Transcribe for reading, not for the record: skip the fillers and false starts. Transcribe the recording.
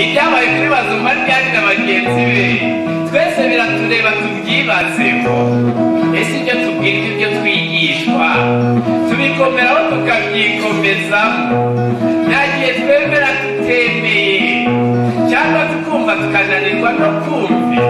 ibyabaye kuri Bazuma byari na bagenzi be twese biratureba tubyibazeho. Ese ibyo tubwirwa ibyo twigishwa tubikomeraho tukabyikomezamo, nta gihe twemera tutemeye cyangwa tukumva tukananirwa no kumva.